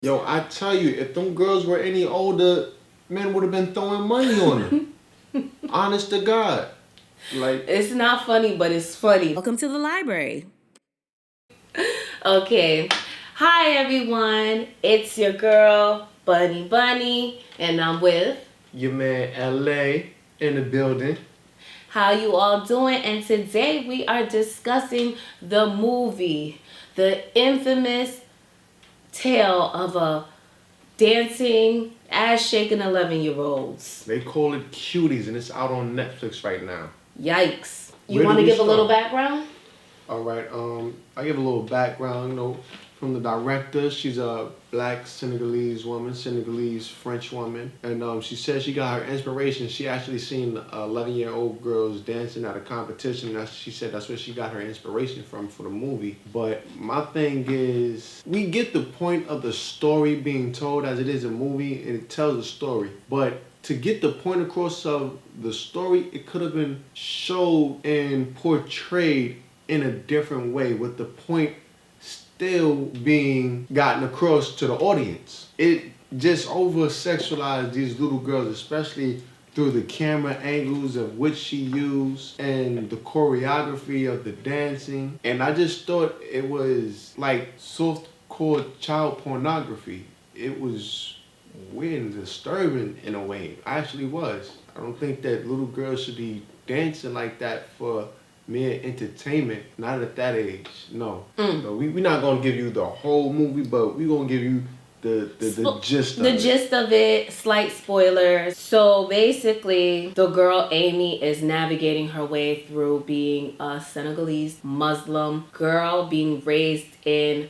Yo, I tell you, if them girls were any older, men would have been throwing money on them. Honest to God. Like, It's not funny, but it's funny. Welcome to the library. Okay. Hi, everyone. It's your girl, Bunny, and I'm with. your man LA in the building. How you all doing? And today we are discussing the movie, the infamous tale of a dancing, ass-shaking 11-year-olds. They call it Cuties, and it's out on Netflix right now. Yikes. You Where do want to we give a little start? background? All right. I give a little background. From the director. She's a black Senegalese woman, Senegalese French woman, and she says she got her inspiration. She actually seen 11-year-old girls dancing at a competition. She said that's where she got her inspiration from for the movie. But my thing is, we get the point of the story being told as it is a movie, and it tells a story, but to get the point across of the story, it could have been showed and portrayed in a different way with the point still being gotten across to the audience. It just over sexualized these little girls, especially through the camera angles of which she used and the choreography of the dancing. And I just thought it was like soft-core child pornography. It was weird and disturbing in a way. It actually was. I don't think that little girls should be dancing like that for mere entertainment, not at that age. No. No, we're not gonna give you the whole movie, but we're gonna give you the gist of it. The gist of it, slight spoilers. So basically, the girl Amy is navigating her way through being a Senegalese Muslim girl being raised in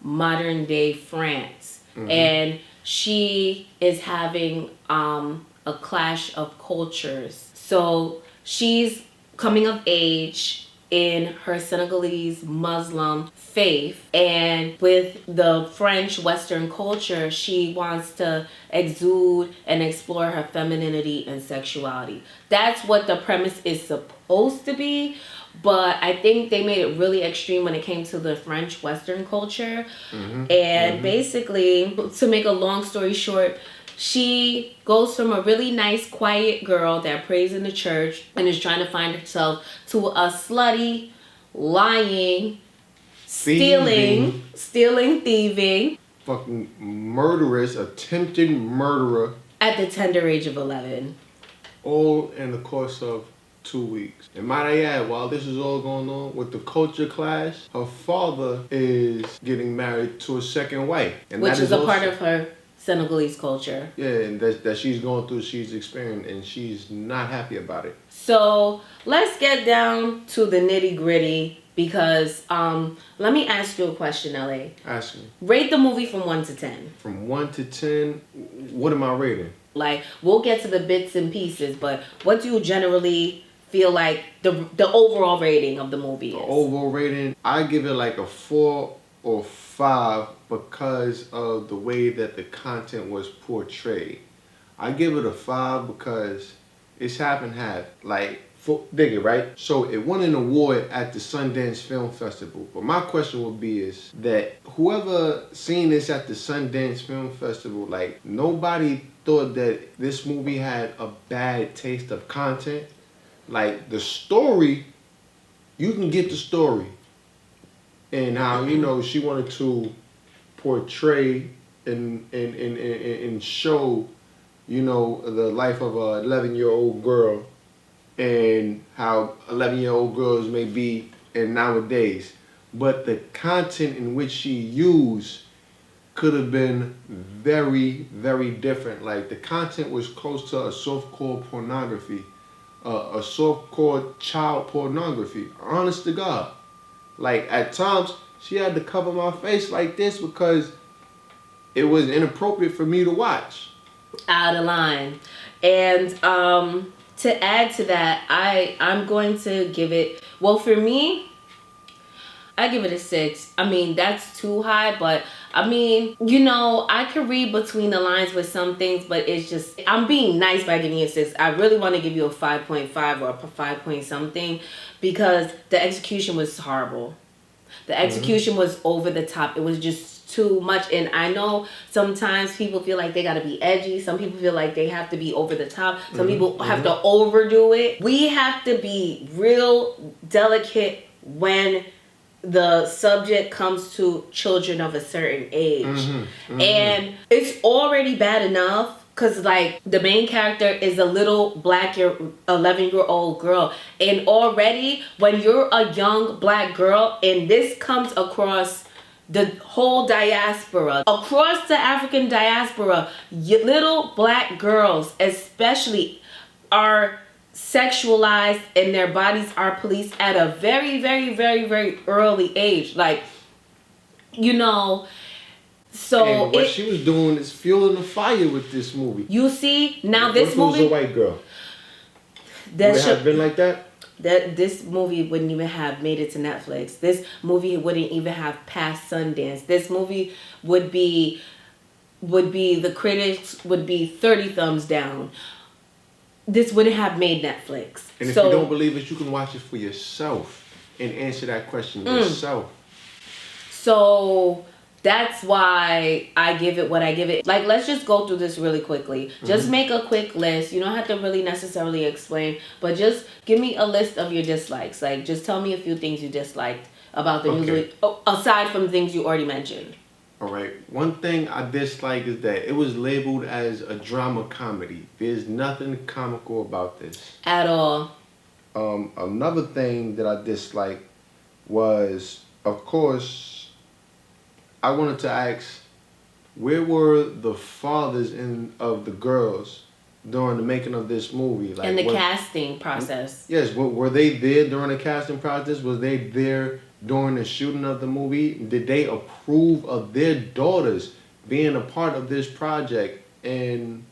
modern day France. And she is having a clash of cultures. So she's coming of age in her Senegalese Muslim faith, and with the French Western culture, she wants to exude and explore her femininity and sexuality. That's what the premise is supposed to be, but I think they made it really extreme when it came to the French Western culture. And basically, to make a long story short, she goes from a really nice, quiet girl that prays in the church and is trying to find herself to a slutty, lying, stealing, thieving fucking murderous, attempted murderer, at the tender age of 11. all in the course of 2 weeks. And might I add, while this is all going on with the culture clash, her father is getting married to a second wife, and Which that is a part also- of her Senegalese culture. Yeah, and that she's going through, she's experiencing, and she's not happy about it. So let's get down to the nitty gritty, because let me ask you a question, LA. Ask me. Rate the movie from 1 to 10. From 1 to 10, what am I rating? Like, we'll get to the bits and pieces, but what do you generally feel like the overall rating of the movie is? The overall rating, I give it like a 4 or 5 because of the way that the content was portrayed. I give it a 5 because it's half and half. Like, dig it, right? So it won an award at the Sundance Film Festival. But my question would be is that whoever seen this at the Sundance Film Festival, like, nobody thought that this movie had a bad taste of content. Like, the story, you can get the story. And how, she wanted to portray and show, the life of a 11-year-old girl and how 11-year-old girls may be in nowadays. But the content in which she used could have been very, very different. Like, the content was close to a softcore pornography, a softcore child pornography, honest to God. Like, at times, she had to cover my face like this because it was inappropriate for me to watch. Out of line. And to add to that, I'm going to give it, well, for me, I give it a 6. I mean, that's too high, but I mean, I could read between the lines with some things, but it's just, I'm being nice by giving you a 6. I really want to give you a 5.5 or a 5 point something because the execution was horrible. The execution was over the top. It was just too much. And I know sometimes people feel like they gotta be edgy. Some people feel like they have to be over the top. Some people have to overdo it. We have to be real delicate when the subject comes to children of a certain age. And it's already bad enough because, like, the main character is a little black 11-year-old girl. And already, when you're a young black girl and this comes across the whole diaspora, across the African diaspora, little black girls especially are sexualized and their bodies are policed at a very, very, very, very early age. Like, you know, so and what she was doing is fueling the fire with this movie. You see, now this what movie was a white girl. That would it have been like that? That this movie wouldn't even have made it to Netflix. This movie wouldn't even have passed Sundance. This movie would be the critics would be 30 thumbs down. This wouldn't have made Netflix. And if you don't believe it, you can watch it for yourself and answer that question yourself. So that's why I give it what I give it. Like, let's just go through this really quickly. Just make a quick list. You don't have to really necessarily explain, but just give me a list of your dislikes. Like, just tell me a few things you disliked about the movie, aside from things you already mentioned. All right. One thing I dislike is that it was labeled as a drama comedy. There's nothing comical about this. At all. Another thing that I disliked was, of course, I wanted to ask, where were the fathers of the girls during the making of this movie? Like, and the casting process. Yes. Were they there during the casting process? Was they there during the shooting of the movie? Did they approve of their daughters being a part of this project? And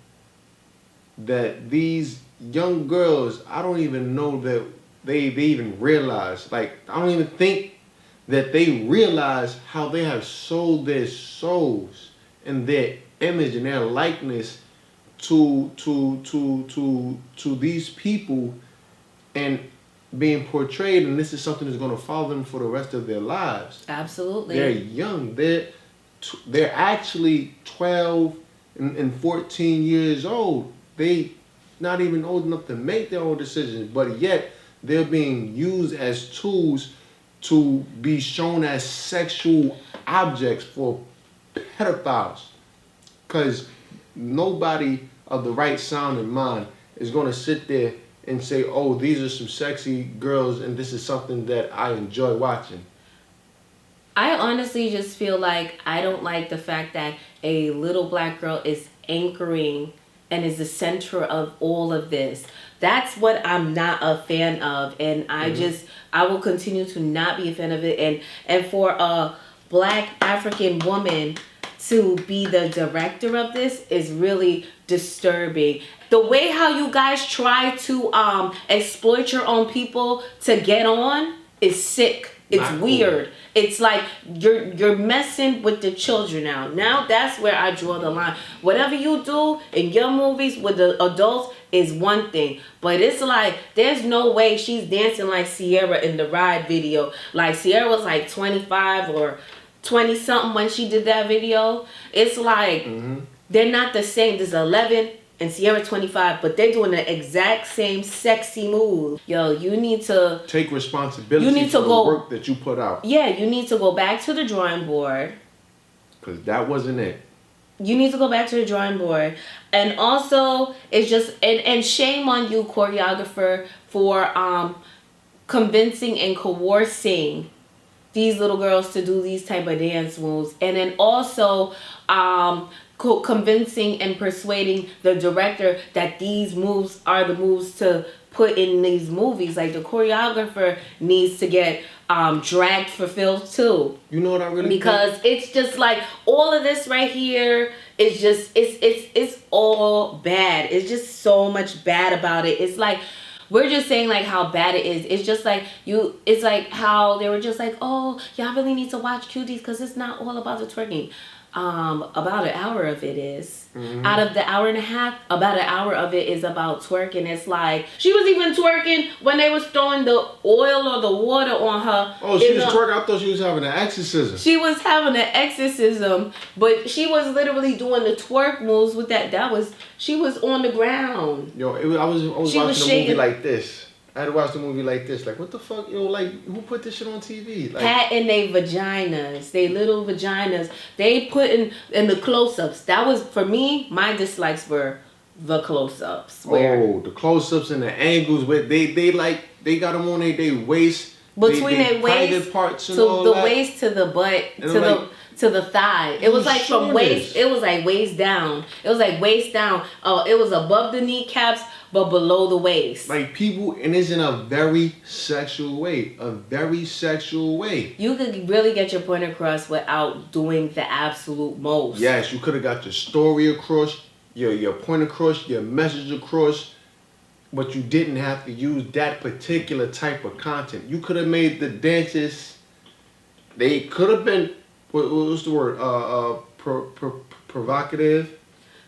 that these young girls, I don't even know that they even realize. Like, I don't even think that they realize how they have sold their souls and their image and their likeness to these people and being portrayed, and this is something that's going to follow them for the rest of their lives. Absolutely. They're young. They're actually 12 and 14 years old. They not even old enough to make their own decisions, but yet they're being used as tools to be shown as sexual objects for pedophiles. Because nobody of the right sound and mind is going to sit there and say, oh, these are some sexy girls and this is something that I enjoy watching. I honestly just feel like I don't like the fact that a little black girl is anchoring and is the center of all of this. That's what I'm not a fan of, and I will continue to not be a fan of it. And for a black African woman to be the director of this is really disturbing. The way how you guys try to exploit your own people to get on is sick. It's not weird. Cool. It's like you're messing with the children now. Now that's where I draw the line. Whatever you do in your movies with the adults is one thing, but it's like there's no way she's dancing like Sierra in the Ride video. Like, Sierra was like 25 or 20 something when she did that video. It's like they're not the same. There's 11 and Sierra 25, but they're doing the exact same sexy move. Yo, you need to take responsibility for the work that you put out. Yeah, you need to go back to the drawing board. Because that wasn't it. You need to go back to the drawing board. And also, it's just, and shame on you, choreographer, for convincing and coercing these little girls to do these type of dance moves. And then also convincing and persuading the director that these moves are the moves to put in these movies. Like, the choreographer needs to get dragged for filth too. You know what I really because think? It's just like all of this right here is just it's all bad. It's just so much bad about it. It's like we're just saying like how bad it is. It's just like it's like how they were just like, oh, y'all really need to watch Cuties because it's not all about the twerking. About an hour of it is. Out of the hour and a half, about an hour of it is about twerking. It's like she was even twerking when they was throwing the oil or the water on her. Oh, she was twerking. I thought she was having an exorcism. She was having an exorcism, but she was literally doing the twerk moves with that. She was on the ground. Yo, I was watching a movie like this. I had to watch the movie like this. Like, what the fuck? Yo, like, who put this shit on TV? Like, patting their vaginas, they little vaginas. They put in the close-ups. That was, for me, my dislikes were the close-ups. The close-ups and the angles where they got them on their waist. Between their waist parts and to all the that. waist to the butt to the thigh. It was like from waist. It was like waist down. It was like waist down. It was above the kneecaps, but below the waist. Like people, and it's in a very sexual way. A very sexual way. You could really get your point across without doing the absolute most. Yes, you could have got your story across, your point across, your message across, but you didn't have to use that particular type of content. You could have made the dances. They could have been what's the word? Provocative.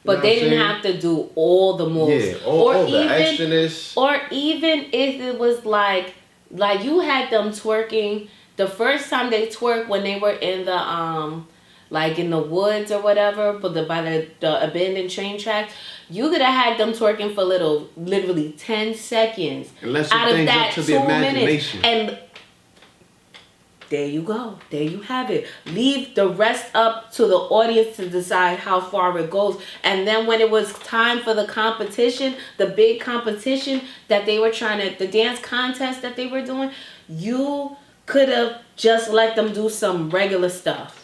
But they didn't have to do all the moves. Yeah, all the extraness. Or even if it was like you had them twerking the first time they twerked when they were in the like in the woods or whatever, but by the abandoned train tracks, you could have had them twerking for literally 10 seconds. Unless out of that up to 2 the imagination. minutes. And there you go. There you have it. Leave the rest up to the audience to decide how far it goes. And then when it was time for the competition, the big competition that they were the dance contest that they were doing, you could have just let them do some regular stuff.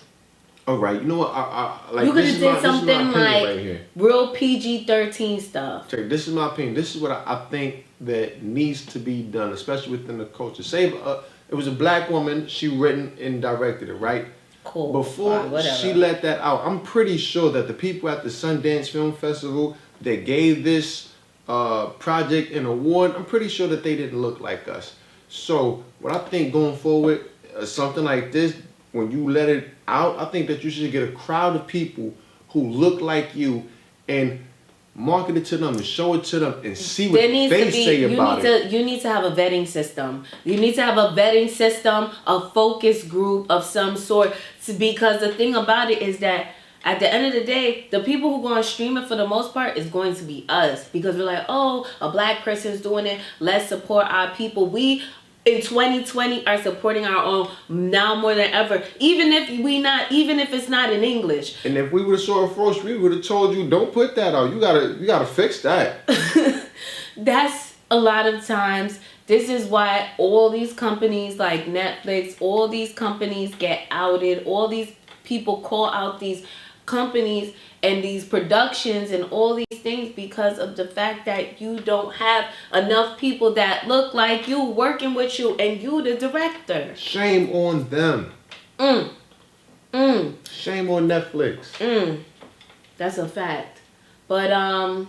All right, you know what? I like. You could have did something like right real PG-13 stuff. Check, this is my opinion. This is what I think that needs to be done, especially within the culture. Say it was a black woman. She written and directed it, right? Cool. Before she let that out, I'm pretty sure that the people at the Sundance Film Festival that gave this project an award, I'm pretty sure that they didn't look like us. So what I think going forward, something like this, when you let it out, I think that you should get a crowd of people who look like you and market it to them and show it to them and see what they say about it. You need to have a vetting system. You need to have a vetting system, a focus group of some sort. Because the thing about it is that at the end of the day, the people who are going to stream it for the most part is going to be us. Because we're like, oh, a black person's doing it. Let's support our people. We in 2020 are supporting our own now more than ever, even if it's not in English. And if we would have saw it first, we would have told you, don't put that out. You gotta fix that. That's a lot of times. This is why all these companies like Netflix, all these companies get outed. All these people call out these companies and these productions and all these things because of the fact that you don't have enough people that look like you working with you and you the director. Shame on them. Shame on Netflix. That's a fact. But I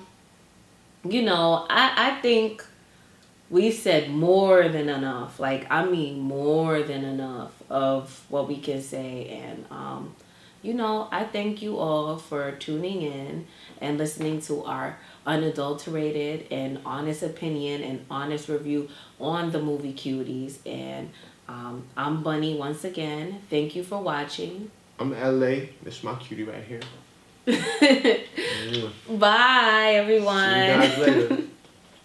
think we said more than enough. Like, I mean more than enough of what we can say. And I thank you all for tuning in and listening to our unadulterated and honest opinion and honest review on the movie Cuties. And I'm Bunny once again. Thank you for watching. I'm LA. This is my cutie right here. Bye, everyone. See you guys later.